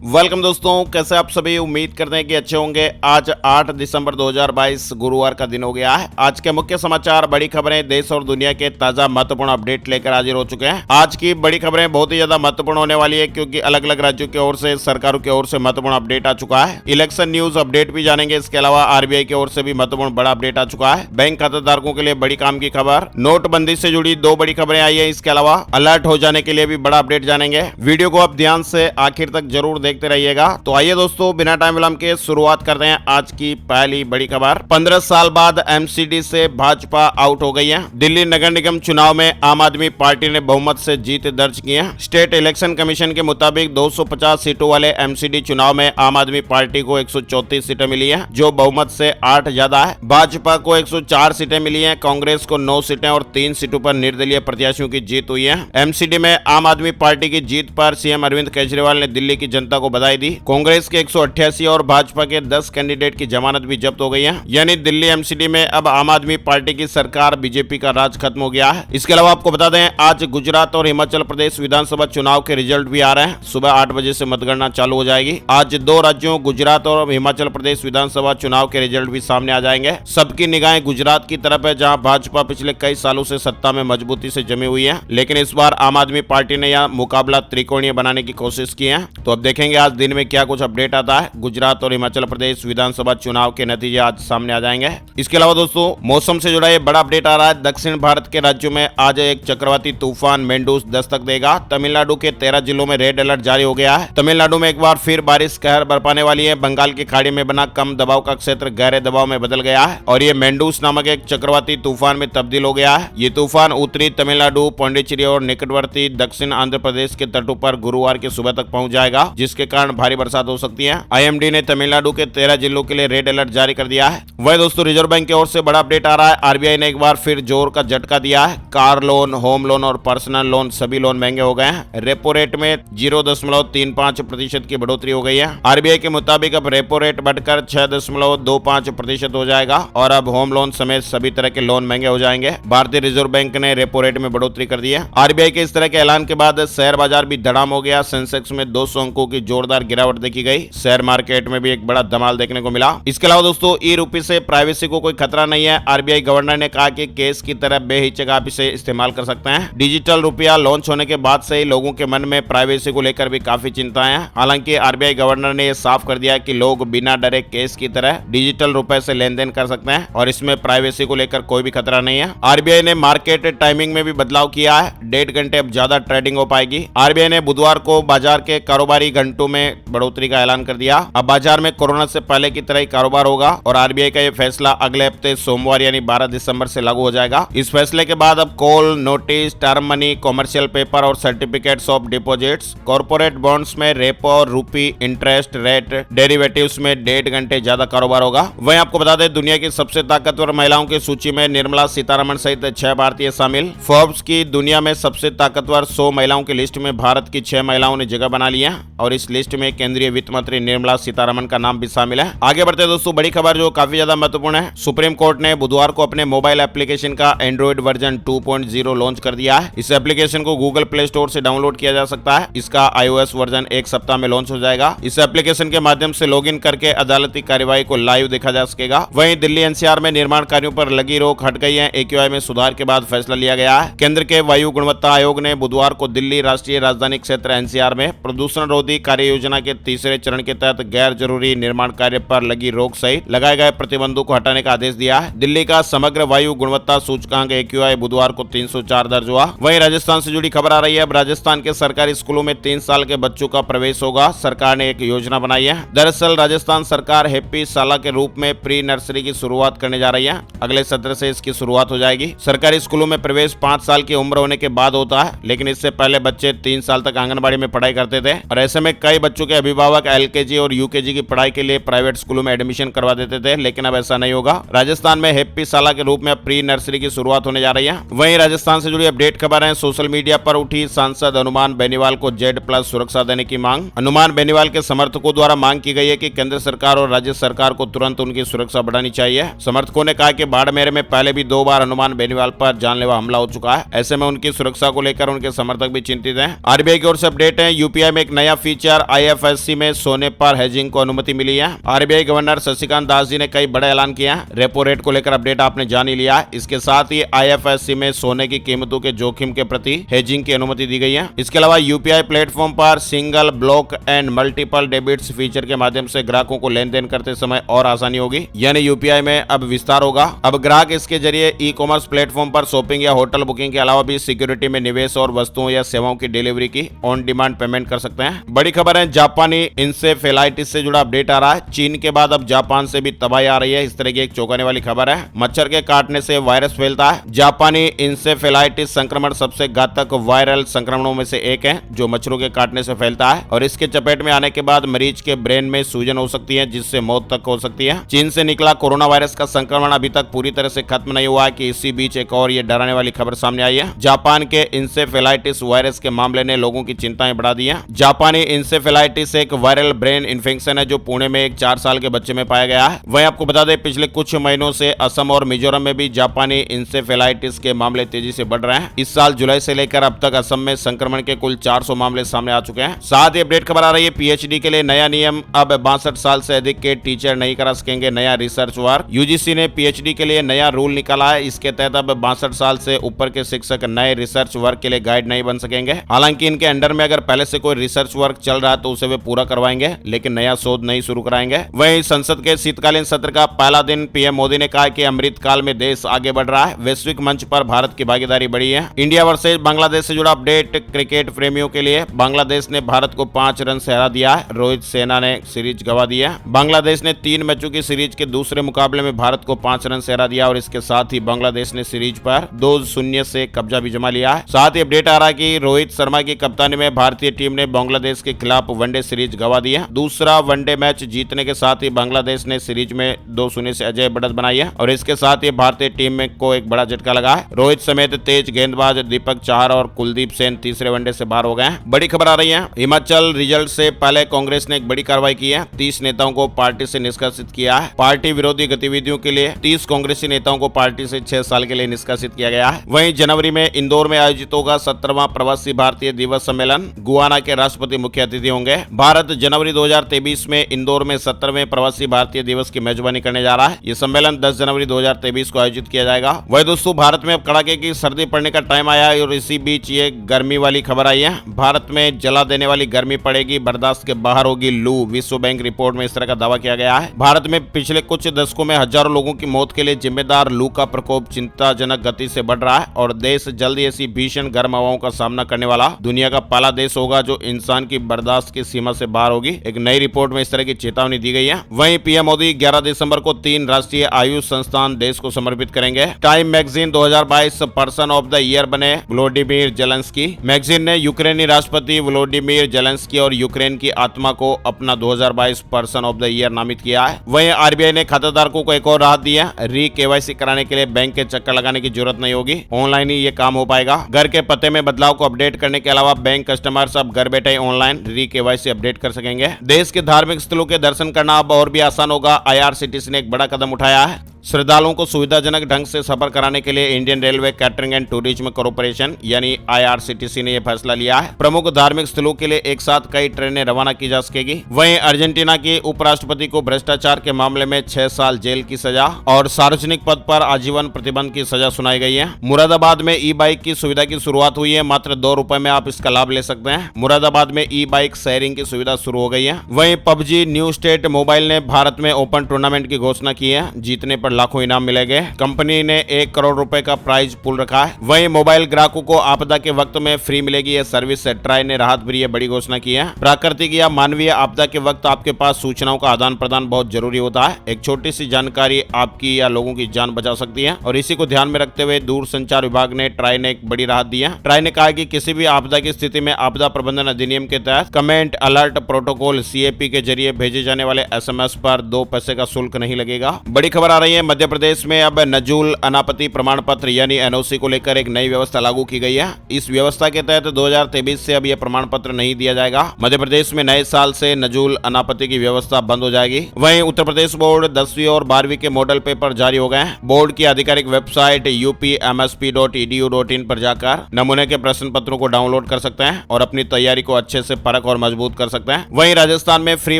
Welcome दोस्तों, कैसे आप सभी। उम्मीद करते हैं कि अच्छे होंगे। आज 8 दिसंबर 2022 गुरुवार का दिन हो गया है। आज के मुख्य समाचार, बड़ी खबरें, देश और दुनिया के ताजा महत्वपूर्ण अपडेट लेकर हाजिर हो चुके हैं। आज की बड़ी खबरें बहुत ही ज्यादा महत्वपूर्ण होने वाली है, क्योंकि अलग अलग राज्यों की ओर से, सरकारों की ओर से महत्वपूर्ण अपडेट आ चुका है। इलेक्शन न्यूज अपडेट भी जानेंगे। इसके अलावा आरबीआई की ओर से भी महत्वपूर्ण बड़ा अपडेट आ चुका है। बैंक खाताधारकों के लिए बड़ी काम की खबर, नोटबंदी से जुड़ी 2 बड़ी खबरें आई है। इसके अलावा अलर्ट हो जाने के लिए भी बड़ा अपडेट जानेंगे। वीडियो को आप ध्यान से आखिर तक जरूर देखते रहिएगा। तो आइए दोस्तों, बिना टाइम विलंब के शुरुआत करते हैं आज की पहली बड़ी खबर। 15 साल बाद एमसीडी से भाजपा आउट हो गई है। दिल्ली नगर निगम चुनाव में आम आदमी पार्टी ने बहुमत से जीत दर्ज की है। स्टेट इलेक्शन कमीशन के मुताबिक 250 सीटों वाले एमसीडी चुनाव में आम आदमी पार्टी को 134 सीटें मिली है, जो बहुमत से 8 ज्यादा है। भाजपा को 104 सीटें मिली है, कांग्रेस को 9 सीटें और 3 सीटों पर निर्दलीय प्रत्याशियों की जीत हुई है। एमसीडी में आम आदमी पार्टी की जीत पर सीएम अरविंद केजरीवाल ने दिल्ली की जनता को बधाई दी। कांग्रेस के 188 और भाजपा के 10 कैंडिडेट की जमानत भी जब्त हो गई है। यानी दिल्ली एमसीडी में अब आम आदमी पार्टी की सरकार, बीजेपी का राज खत्म हो गया है। इसके अलावा आपको बता दें, आज गुजरात और हिमाचल प्रदेश विधानसभा चुनाव के रिजल्ट भी आ रहे हैं। सुबह 8 बजे से मतगणना चालू हो जाएगी। आज 2 राज्यों गुजरात और हिमाचल प्रदेश विधानसभा चुनाव के रिजल्ट भी सामने आ जाएंगे। सबकी निगाहें गुजरात की तरफ है, जहां भाजपा पिछले कई सालों से सत्ता में मजबूती से जमी हुई है। लेकिन इस बार आम आदमी पार्टी ने यह मुकाबला त्रिकोणीय बनाने की कोशिश की है। तो अब देखेंगे आज दिन में क्या कुछ अपडेट आता है। गुजरात और हिमाचल प्रदेश विधानसभा चुनाव के नतीजे आज सामने आ जाएंगे। इसके अलावा दोस्तों, मौसम से जुड़ा ये बड़ा अपडेट आ रहा है। दक्षिण भारत के राज्यों में आज एक चक्रवाती तूफान मेंडूस दस्तक देगा। तमिलनाडु के 13 जिलों में रेड अलर्ट जारी हो गया है। तमिलनाडु में एक बार फिर बारिश कहर बरपाने वाली है। बंगाल की खाड़ी में बना कम दबाव का क्षेत्र गहरे दबाव में बदल गया है और ये मेंडूस नामक एक चक्रवाती तूफान में तब्दील हो गया है। ये तूफान उत्तरी तमिलनाडु, पांडिचेरी और निकटवर्ती दक्षिण आंध्र प्रदेश के तटों पर गुरुवार की सुबह तक पहुंच जाएगा, जिसके कारण भारी बरसात हो सकती है। आईएमडी ने तमिलनाडु के 13 जिलों के लिए रेड अलर्ट जारी कर दिया है। वह दोस्तों, रिजर्व बैंक की ओर से बड़ा अपडेट आ रहा है। आरबीआई ने एक बार फिर जोर का झटका दिया है। कार लोन, होम लोन और पर्सनल लोन सभी लोन महंगे हो गए हैं। रेपो रेट में 0.35% की बढ़ोतरी हो गई है। आरबीआई के मुताबिक अब रेपो रेट बढ़कर 6.25% हो जाएगा और अब होम लोन समेत सभी तरह के लोन महंगे हो जाएंगे। भारतीय रिजर्व बैंक ने रेपो रेट में बढ़ोतरी कर दी है। आरबीआई के इस तरह के ऐलान के बाद शेयर बाजार भी धड़ाम हो गया। सेंसेक्स में 200 अंकों की जोरदार गिरावट देखी गई। शेयर मार्केट में भी एक बड़ा धमाल देखने को मिला। इसके अलावा दोस्तों, ई रूपी से प्राइवेसी को कोई खतरा नहीं है। आरबीआई गवर्नर ने कहा कि केस की तरह बेहिचक आप इसे इस्तेमाल कर सकते हैं। डिजिटल रुपया लॉन्च होने के बाद से ही लोगों के मन में प्राइवेसी को लेकर भी काफी चिंताएं हैं। हालांकि आरबीआई गवर्नर ने यह साफ कर दिया कि लोग बिना डरे केस की तरह डिजिटल रुपए से लेन देन कर सकते हैं और इसमें प्राइवेसी को लेकर कोई भी खतरा नहीं है। आरबीआई ने मार्केट टाइमिंग में भी बदलाव किया है। 1.5 घंटे अब ज्यादा ट्रेडिंग हो पाएगी। आरबीआई ने बुधवार को बाजार के कारोबारी घंटों में बढ़ोतरी का ऐलान कर दिया। अब बाजार में कोरोना से पहले की तरह ही कारोबार होगा और आरबीआई का यह फैसला अगले हफ्ते सोमवार यानी 12 दिसंबर से लागू हो जाएगा। इस फैसले के बाद अब call, notice, term money, commercial paper और certificates of deposits, corporate bonds में रेपो और रूपी इंटरेस्ट रेट डेरिवेटिव्स में 1.5 घंटे ज्यादा कारोबार होगा। वहीं आपको बता दें, दुनिया की सबसे ताकतवर महिलाओं की सूची में निर्मला सीतारमण सहित 6 भारतीय शामिल। फोर्ब्स की दुनिया में सबसे ताकतवर 100 महिलाओं की लिस्ट में भारत की 6 महिलाओं ने जगह बना ली है और इस लिस्ट में केंद्रीय वित्त मंत्री निर्मला सीतारमण का नाम भी शामिल है। आगे बढ़ते दोस्तों, बड़ी खबर जो काफी ज्यादा महत्वपूर्ण है। सुप्रीम कोर्ट ने बुधवार को अपने मोबाइल एप्लीकेशन का एंड्रॉइड वर्जन 2.0 लॉन्च कर दिया है। इस एप्लीकेशन को गूगल प्ले स्टोर से डाउनलोड किया जा सकता है। इसका iOS वर्जन 1 सप्ताह में लॉन्च हो जाएगा। इस एप्लीकेशन के माध्यम से लॉगिन करके अदालती कार्यवाही को लाइव देखा जा सकेगा। वहीं दिल्ली एनसीआर में निर्माण कार्यों पर लगी रोक हट गई है। एक्यूआई में सुधार के बाद फैसला लिया गया है। केंद्र के वायु गुणवत्ता आयोग ने बुधवार को दिल्ली राष्ट्रीय राजधानी क्षेत्र एनसीआर में प्रदूषण रोधी कार्य योजना के तीसरे चरण के तहत गैर जरूरी निर्माण कार्य पर लगी रोक सहित लगाए गए प्रतिबंधों को हटाने का आदेश दिया है। दिल्ली का समग्र वायु गुणवत्ता सूचकांक एक्यूआई बुधवार को 304 दर्ज हुआ। वहीं राजस्थान से जुड़ी खबर आ रही है। अब राजस्थान के सरकारी स्कूलों में 3 साल के बच्चों का प्रवेश होगा। सरकार ने एक योजना बनाई है। दरअसल राजस्थान सरकार हैप्पी साला के रूप में प्री नर्सरी की शुरुआत करने जा रही है। अगले सत्र से इसकी शुरुआत हो जाएगी। सरकारी स्कूलों में प्रवेश 5 साल की उम्र होने के बाद होता है, लेकिन इससे पहले बच्चे 3 साल तक आंगनबाड़ी में पढ़ाई करते थे और ऐसे में कई बच्चों के अभिभावक एलकेजी और यूकेजी की पढ़ाई के लिए प्राइवेट स्कूलों में एडमिशन करवा देते थे, लेकिन अब ऐसा नहीं होगा। राजस्थान में हैप्पी साला के रूप में प्री नर्सरी की शुरुआत होने जा रही है। वहीं राजस्थान से जुड़ी अपडेट खबर है। सोशल मीडिया पर उठी सांसद हनुमान बेनीवाल को Z+ सुरक्षा देने की मांग। हनुमान बेनीवाल के समर्थकों द्वारा मांग की गई है कि केंद्र सरकार और राज्य सरकार को तुरंत उनकी सुरक्षा बढ़ानी चाहिए। समर्थकों ने कहा कि बाड़मेर में पहले भी 2 बार हनुमान बेनीवाल पर जानलेवा हमला हो चुका है। ऐसे में उनकी सुरक्षा को लेकर उनके समर्थक भी चिंतित हैं। आरबीआई की ओर से अपडेट है। यूपीआई में एक नया फीचर समाचार, IFSC में सोने पर हेजिंग को अनुमति मिली है। RBI गवर्नर शक्तिकांत दास जी ने कई बड़े ऐलान किए हैं। रेपो रेट को लेकर अपडेट आपने जान ही लिया है। इसके साथ ही IFSC में सोने की कीमतों के जोखिम के प्रति हेजिंग की अनुमति दी गई है। इसके अलावा UPI प्लेटफॉर्म पर single block and multiple debits feature के माध्यम से ग्राहकों को लेन देन करते समय और आसानी होगी, यानी UPI में अब विस्तार होगा। अब ग्राहक इसके जरिए ई-कॉमर्स प्लेटफॉर्म पर शॉपिंग या होटल बुकिंग के अलावा भी सिक्योरिटी में निवेश और वस्तुओं या सेवाओं की डिलीवरी की ऑन डिमांड पेमेंट कर सकते हैं। बड़ी खबर है, जापानी इंसेफेलाइटिस से जुड़ा अपडेट आ रहा है। चीन के बाद अब जापान से भी तबाही आ रही है। इस तरह की एक चौंकाने वाली खबर है। मच्छर के काटने से वायरस फैलता है। जापानी इंसेफेलाइटिस संक्रमण सबसे घातक वायरल संक्रमणों में से एक है जो मच्छरों के काटने से फैलता है और इसके चपेट में आने के बाद मरीज के ब्रेन में सूजन हो सकती है जिससे मौत तक हो सकती है। चीन से निकला कोरोना वायरस का संक्रमण अभी तक पूरी तरह से खत्म नहीं हुआ है कि इसी बीच एक और ये डराने वाली खबर सामने आई है। जापान के इंसेफेलाइटिस वायरस के मामले ने लोगों की चिंताएं बढ़ा दी हैं। जापानी इंसेफेलाइटिस एक वायरल ब्रेन इन्फेक्शन है जो पुणे में एक 4 साल के बच्चे में पाया गया है। वहीं आपको बता दें, पिछले कुछ महीनों से असम और मिजोरम में भी जापानी इंसेफेलाइटिस के मामले तेजी से बढ़ रहे हैं। इस साल जुलाई से लेकर अब तक असम में संक्रमण के कुल 400 मामले सामने आ चुके हैं। साथ ही अपडेट खबर आ रही है, PhD के लिए नया नियम, अब 62 साल से अधिक के टीचर नहीं करा सकेंगे नया रिसर्च वर्क। UGC ने PhD के लिए नया रूल निकाला है। इसके तहत अब 62 साल से ऊपर के शिक्षक नए रिसर्च वर्क के लिए गाइड नहीं बन सकेंगे। हालांकि इनके अंडर में अगर पहले से कोई रिसर्च वर्क चल रहा है तो उसे वे पूरा करवाएंगे, लेकिन नया शोध नहीं शुरू कराएंगे। वहीं संसद के शीतकालीन सत्र का पहला दिन PM मोदी ने कहा कि अमृत काल में देश आगे बढ़ रहा है। वैश्विक मंच पर भारत की भागीदारी बढ़ी है। इंडिया वर्सेज बांग्लादेश से जुड़ा अपडेट क्रिकेट प्रेमियों के लिए, बांग्लादेश ने भारत को 5 रन से हरा दिया है। रोहित सेना ने सीरीज गंवा दी है। बांग्लादेश ने 3 मैचों की सीरीज के दूसरे मुकाबले में भारत को 5 रन से हरा दिया और इसके साथ ही बांग्लादेश ने सीरीज पर 2-0 से कब्जा भी जमा लिया है। साथ ही अपडेट आ रहा है कि रोहित शर्मा की कप्तानी में भारतीय टीम ने बांग्लादेश के खिलाफ वनडे सीरीज गंवा दी है। दूसरा वनडे मैच जीतने के साथ ही बांग्लादेश ने सीरीज में 2-0 से अजय बढ़त बनाई है और इसके साथ ही भारतीय टीम में को एक बड़ा झटका लगा है। रोहित समेत तेज गेंदबाज दीपक चाहर और कुलदीप सेन तीसरे वनडे से बाहर हो गए हैं। बड़ी खबर आ रही है, हिमाचल रिजल्ट से पहले कांग्रेस ने एक बड़ी कार्रवाई की है। 30 नेताओं को पार्टी से निष्कासित किया है। पार्टी विरोधी गतिविधियों के लिए 30 कांग्रेसी नेताओं को पार्टी से 6 साल के लिए निष्कासित किया गया है। वहीं जनवरी में इंदौर में आयोजित होगा 17वां प्रवासी भारतीय दिवस सम्मेलन। गुयाना के राष्ट्रपति मुख्य अतिथि होंगे। भारत जनवरी 2023 में इंदौर में 17वें प्रवासी भारतीय दिवस की मेजबानी करने जा रहा है। ये सम्मेलन 10 जनवरी 2023 को आयोजित किया जाएगा। वही दोस्तों, भारत में अब कड़ाके की सर्दी पड़ने का टाइम आया है और इसी बीच ये गर्मी वाली खबर आई है। भारत में जला देने वाली गर्मी पड़ेगी, बर्दाश्त के बाहर होगी लू। विश्व बैंक रिपोर्ट में इस तरह का दावा किया गया है। भारत में पिछले कुछ दशकों में हजारों लोगों की मौत के लिए जिम्मेदार लू का प्रकोप चिंताजनक गति से बढ़ रहा है और देश जल्दी ऐसी भीषण गर्म हवाओं का सामना करने वाला दुनिया का पहला देश होगा जो इंसान की बर्दाश्त की सीमा से बाहर होगी। एक नई रिपोर्ट में इस तरह की चेतावनी दी गई है। वहीं PM मोदी 11 दिसंबर को 3 राष्ट्रीय आयुष संस्थान देश को समर्पित करेंगे। Time magazine 2022 person of the year बने व्लोडिमीर जेलेंस्की। मैगजीन ने यूक्रेनी राष्ट्रपति व्लोडिमीर जेलेंस्की और यूक्रेन की आत्मा को अपना 2022 पर्सन ऑफ द ईयर नामित किया है। वहीं RBI ने खाताधारकों को एक और राहत दी है। KYC कराने के लिए बैंक के चक्कर लगाने की जरूरत नहीं होगी, ऑनलाइन ही ये काम हो पाएगा। घर के पते में बदलाव को अपडेट करने के अलावा बैंक कस्टमर्स अब घर बैठे ऑनलाइन KYC अपडेट कर सकेंगे। देश के धार्मिक स्थलों के दर्शन करना अब और भी आसान होगा। IRCTC ने एक बड़ा कदम उठाया है। श्रद्धालुओं को सुविधाजनक ढंग से सफर कराने के लिए Indian railway catering and tourism corporation यानी IRCTC ने यह फैसला लिया है। प्रमुख धार्मिक स्थलों के लिए एक साथ कई ट्रेनें रवाना की जा सकेगी। वहीं अर्जेंटीना के उपराष्ट्रपति को भ्रष्टाचार के मामले में 6 साल जेल की सजा और सार्वजनिक पद पर आजीवन प्रतिबंध की सजा सुनाई गई है। मुरादाबाद में ई-बाइक की सुविधा की शुरुआत हुई है। मात्र 2 रुपए में आप इसका लाभ ले सकते हैं। मुरादाबाद में ई-बाइक शेयरिंग की सुविधा शुरू हो गई है। वहीं PUBG न्यू स्टेट मोबाइल ने भारत में ओपन टूर्नामेंट की घोषणा की है। जीतने पर लाखों इनाम मिलेंगे। कंपनी ने 1 करोड़ रुपए का प्राइज पूल रखा है। वहीं मोबाइल ग्राहकों को आपदा के वक्त में फ्री मिलेगी यह सर्विस। ट्राई ने राहत भरी बड़ी घोषणा की है। प्राकृतिक या मानवीय आपदा के वक्त आपके पास सूचनाओं का आदान प्रदान बहुत जरूरी होता है। एक छोटी सी जानकारी आपकी या लोगों की जान बचा सकती है और इसी को ध्यान में रखते हुए दूरसंचार विभाग ने ट्राई ने एक बड़ी राहत दी है। ट्राई ने कहा कि किसी भी आपदा की स्थिति में आपदा प्रबंधन अधिनियम के तहत कमेंट अलर्ट प्रोटोकॉल CAP के जरिए भेजे जाने वाले SMS पर 2 पैसे का शुल्क नहीं लगेगा। बड़ी खबर आ रही है, देखिए, मध्य प्रदेश में अब नजूल अनापत्ति प्रमाण पत्र यानी एनओसी को लेकर एक नई व्यवस्था लागू की गई है। इस व्यवस्था के तहत 2023 से अब यह प्रमाण पत्र नहीं दिया जाएगा। मध्य प्रदेश में नए साल से नजूल अनापत्ति की व्यवस्था बंद हो जाएगी। वहीं उत्तर प्रदेश बोर्ड 10वीं और 12वीं के मॉडल पेपर जारी हो गए हैं। बोर्ड की आधिकारिक वेबसाइट upmsp.edu.in पर जाकर नमूने के प्रश्न पत्रों को डाउनलोड कर सकते हैं और अपनी तैयारी को अच्छे से परख और मजबूत कर सकते हैं। वहीं राजस्थान में फ्री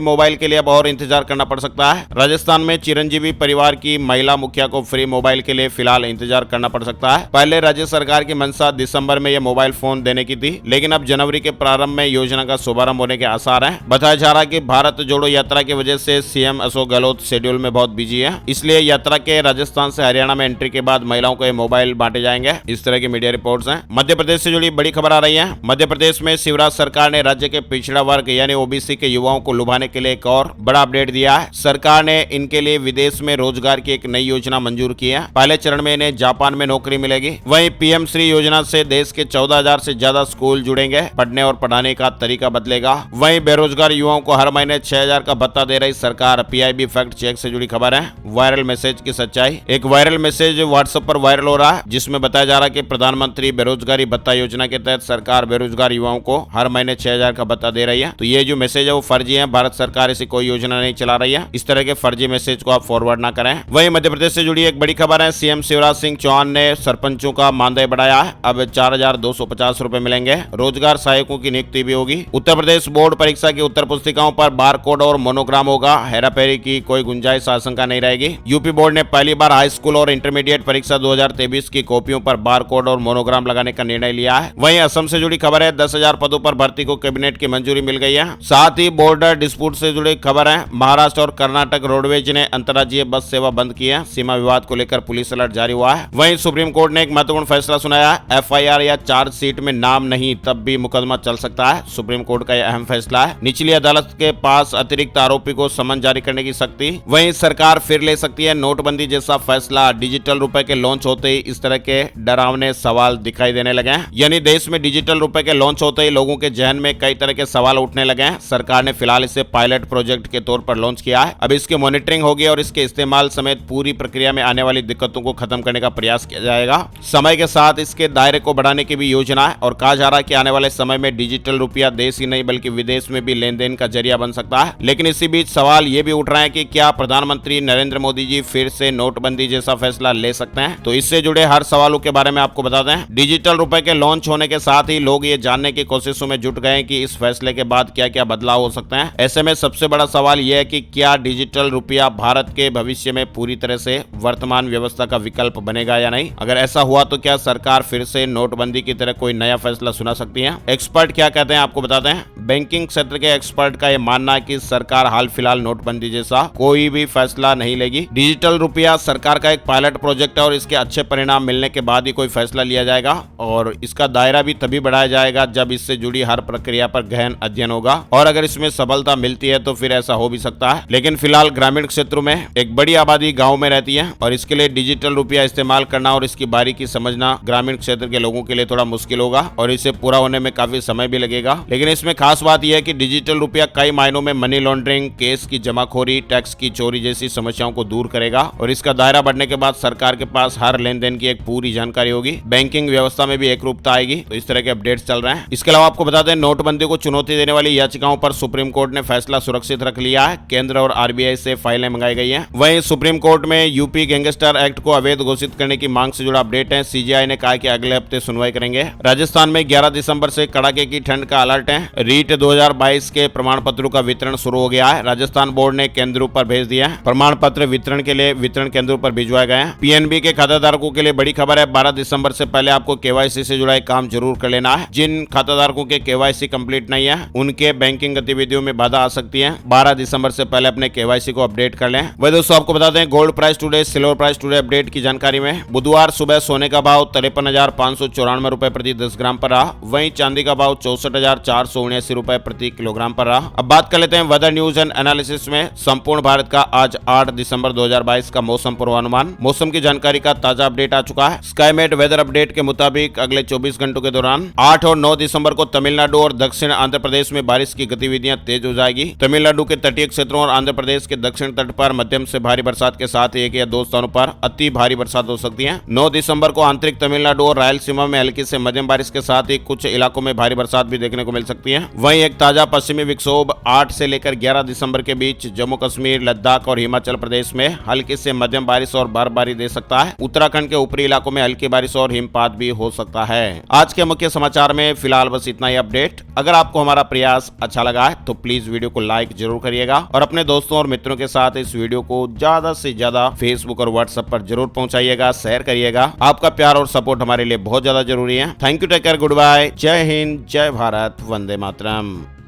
मोबाइल के लिए अब और इंतजार करना पड़ सकता है। राजस्थान में चिरंजीवी परिवार की महिला मुखिया को फ्री मोबाइल के लिए फिलहाल इंतजार करना पड़ सकता है। पहले राज्य सरकार की मंशा दिसंबर में यह मोबाइल फोन देने की थी, लेकिन अब जनवरी के प्रारंभ में योजना का शुभारंभ होने के आसार हैं। बताया जा रहा है कि भारत जोड़ो यात्रा की वजह से सीएम अशोक गहलोत शेड्यूल में बहुत बिजी है, इसलिए यात्रा के राजस्थान से हरियाणा में एंट्री के बाद महिलाओं को ये मोबाइल बांटे जाएंगे। इस तरह की मीडिया रिपोर्ट्स हैं। मध्य प्रदेश से जुड़ी बड़ी खबर आ रही है। मध्य प्रदेश में शिवराज सरकार ने राज्य के पिछड़ा वर्ग यानी ओबीसी के युवाओं को लुभाने के लिए एक और बड़ा अपडेट दिया है। सरकार ने इनके लिए विदेश में रोजगार की एक नई योजना मंजूर की है। पहले चरण में इन्हें जापान में नौकरी मिलेगी। वहीं पीएम श्री योजना से देश के 14,000 से ज्यादा स्कूल जुड़ेंगे। पढ़ने और पढ़ाने का तरीका बदलेगा। वहीं बेरोजगार युवाओं को हर महीने 6,000 का भत्ता दे रही सरकार। पीआईबी फैक्ट चेक से जुड़ी खबर है। वायरल मैसेज की सच्चाई। एक वायरल मैसेज व्हाट्सएप पर वायरल हो रहा है, जिसमें बताया जा रहा है कि प्रधानमंत्री बेरोजगारी भत्ता योजना के तहत सरकार बेरोजगार युवाओं को हर महीने 6,000 का भत्ता दे रही है। तो ये जो मैसेज है वो फर्जी है। भारत सरकार ऐसी कोई योजना नहीं चला रही है। इस तरह के फर्जी मैसेज को आप फॉरवर्ड ना करें। वहीं मध्य प्रदेश से जुड़ी एक बड़ी खबर है। सीएम शिवराज सिंह चौहान ने सरपंचों का मानदेय बढ़ाया है। अब 4,250 रुपए मिलेंगे। रोजगार सहायकों की नियुक्ति भी होगी। उत्तर प्रदेश बोर्ड परीक्षा की उत्तर पुस्तिकाओं पर बारकोड और मोनोग्राम होगा। हेराफेरी की कोई गुंजाइश आशंका नहीं रहेगी। यूपी बोर्ड ने पहली बार हाई स्कूल और इंटरमीडिएट परीक्षा 2023 की कॉपियों पर बारकोड और मोनोग्राम लगाने का निर्णय लिया है। वहीं असम से जुड़ी खबर है। 10,000 पदों पर भर्ती को कैबिनेट की मंजूरी मिल गई है। साथ ही बॉर्डर डिस्प्यूट से जुड़ी खबर है। महाराष्ट्र और कर्नाटक रोडवेज ने अंतर्राज्यीय बस सेवा बंद की है। सीमा विवाद को लेकर पुलिस अलर्ट जारी हुआ है। वहीं सुप्रीम कोर्ट ने एक महत्वपूर्ण फैसला सुनाया। एफआईआर या चार्जशीट में नाम नहीं तब भी मुकदमा चल सकता है। सुप्रीम कोर्ट का यह अहम फैसला है। निचली अदालत के पास अतिरिक्त आरोपी को समन जारी करने की शक्ति। वहीं सरकार फिर ले सकती है नोटबंदी जैसा फैसला। डिजिटल रुपए के लॉन्च होते ही इस तरह के डरावने सवाल दिखाई देने लगे हैं। यानी देश में डिजिटल रुपए के लॉन्च होते ही लोगों के जहन में कई तरह के सवाल उठने लगे हैं। सरकार ने फिलहाल इसे पायलट प्रोजेक्ट के तौर पर लॉन्च किया है। अब इसकी मॉनिटरिंग होगी और इसके इस्तेमाल समेत पूरी प्रक्रिया में आने वाली दिक्कतों को खत्म करने का प्रयास किया जाएगा। समय के साथ इसके दायरे को बढ़ाने की भी योजना है और कहा जा रहा है कि आने वाले समय में डिजिटल रुपया देश ही नहीं बल्कि विदेश में भी लेन देन का जरिया बन सकता है। लेकिन इसी बीच सवाल ये भी उठ रहा है कि क्या प्रधानमंत्री नरेंद्र मोदी जी फिर से नोटबंदी जैसा फैसला ले सकते हैं? तो इससे जुड़े हर सवालों के बारे में आपको बता दें। डिजिटल रुपए के लॉन्च होने के साथ ही लोग ये जानने की कोशिशों में जुट गए कि इस फैसले के बाद क्या क्या बदलाव हो सकते हैं। ऐसे में सबसे बड़ा सवाल यह है कि क्या डिजिटल रुपया भारत के भविष्य में पूरी तरह से वर्तमान व्यवस्था का विकल्प बनेगा या नहीं। अगर ऐसा हुआ तो क्या सरकार फिर से नोटबंदी की तरह कोई नया फैसला सुना सकती है? एक्सपर्ट क्या कहते हैं आपको बताते हैं। बैंकिंग क्षेत्र के एक्सपर्ट का यह मानना है कि सरकार हाल फिलहाल नोटबंदी जैसा कोई भी फैसला नहीं लेगी। डिजिटल रुपया सरकार का एक पायलट प्रोजेक्ट है और इसके अच्छे परिणाम मिलने के बाद ही कोई फैसला लिया जाएगा और इसका दायरा भी तभी बढ़ाया जाएगा जब इससे जुड़ी हर प्रक्रिया पर गहन अध्ययन होगा और अगर इसमें सफलता मिलती है तो फिर ऐसा हो भी सकता है। लेकिन फिलहाल ग्रामीण क्षेत्रों में एक बड़ी आबादी गाँव में रहती है और इसके लिए डिजिटल रुपया इस्तेमाल करना और इसकी बारीकी समझना ग्रामीण क्षेत्र के लोगों के लिए थोड़ा मुश्किल होगा और इसे पूरा होने में काफी समय भी लगेगा। लेकिन इसमें खास बात यह है कि डिजिटल रुपया कई मायनों में मनी लॉन्ड्रिंग, केस की जमाखोरी, टैक्स की चोरी जैसी समस्याओं को दूर करेगा और इसका दायरा बढ़ने के बाद सरकार के पास हर लेन देन की एक पूरी जानकारी होगी। बैंकिंग व्यवस्था में भी एक रूपता आएगी। तो इस तरह के अपडेट्स चल रहे हैं। इसके अलावा आपको बता दें नोटबंदी को चुनौती देने वाली याचिकाओं पर सुप्रीम कोर्ट ने फैसला सुरक्षित रख लिया है। केंद्र और आरबीआई से फाइलें मंगाई गई हैं। वहीं सुप्रीम कोर्ट में यूपी गैंगस्टर एक्ट को अवैध घोषित करने की मांग से जुड़ा अपडेट है। सीजीआई ने कहा कि अगले हफ्ते सुनवाई करेंगे। राजस्थान में 11 दिसंबर से कड़ाके की ठंड का अलर्ट है। रीट 2022 के प्रमाण पत्रों का वितरण शुरू हो गया है। राजस्थान बोर्ड ने केंद्रों पर भेज दिया है। प्रमाण पत्र वितरण के लिए वितरण केंद्रों पर भिजवाए गए हैं। पीएनबी के खाताधारकों के लिए बड़ी खबर है। 12 दिसंबर से पहले आपको केवाईसी से जुड़ा एक काम जरूर कर लेना है। जिन खाताधारकों के केवाईसी कंप्लीट नहीं है उनके बैंकिंग गतिविधियों में बाधा आ सकती है। 12 दिसंबर से पहले अपने केवाईसी को अपडेट कर लें। वही दोस्तों आपको बता दें gold price today, silver price today update की जानकारी में बुधवार सुबह सोने का भाव 53,594 रुपए प्रति 10 ग्राम पर रहा। वहीं चांदी का भाव 64,479 रुपए प्रति किलोग्राम पर रहा। अब बात कर लेते हैं वेदर न्यूज एंड एनालिसिस में संपूर्ण भारत का आज 8 दिसंबर 2022 का मौसम पूर्वानुमान। मौसम की जानकारी का ताजा अपडेट आ चुका है। स्काईमेट वेदर अपडेट के मुताबिक अगले 24 घंटों के दौरान 8 और 9 दिसंबर को तमिलनाडु और दक्षिण आंध्र प्रदेश में बारिश की गतिविधियां तेज हो जाएगी। तमिलनाडु के तटीय क्षेत्रों और आंध्र प्रदेश के दक्षिण तट पर मध्यम से भारी बरसात के साथ एक या दो स्थानों पर अति भारी बरसात हो सकती है। 9 दिसंबर को आंतरिक तमिलनाडु और रायलसीमा में हल्की से मध्यम बारिश के साथ ही कुछ इलाकों में भारी बरसात भी देखने को मिल सकती है। वहीं एक ताजा पश्चिमी विक्षोभ 8 से लेकर 11 दिसंबर के बीच जम्मू कश्मीर, लद्दाख और हिमाचल प्रदेश में हल्की से मध्यम बारिश और बर्फबारी दे सकता है। उत्तराखंड के ऊपरी इलाकों में हल्की बारिश और हिमपात भी हो सकता है। आज के मुख्य समाचार में फिलहाल बस इतना ही अपडेट। अगर आपको हमारा प्रयास अच्छा लगा है तो प्लीज वीडियो को लाइक जरूर करिएगा और अपने दोस्तों और मित्रों के साथ इस वीडियो को ज्यादा से ज्यादा फेसबुक और व्हाट्सएप पर जरूर पहुंचाइएगा, शेयर करिएगा। आपका प्यार और सपोर्ट हमारे लिए बहुत ज्यादा जरूरी है। Thank you, take care, good bye, जय हिंद, जय भारत, वंदे मातरम।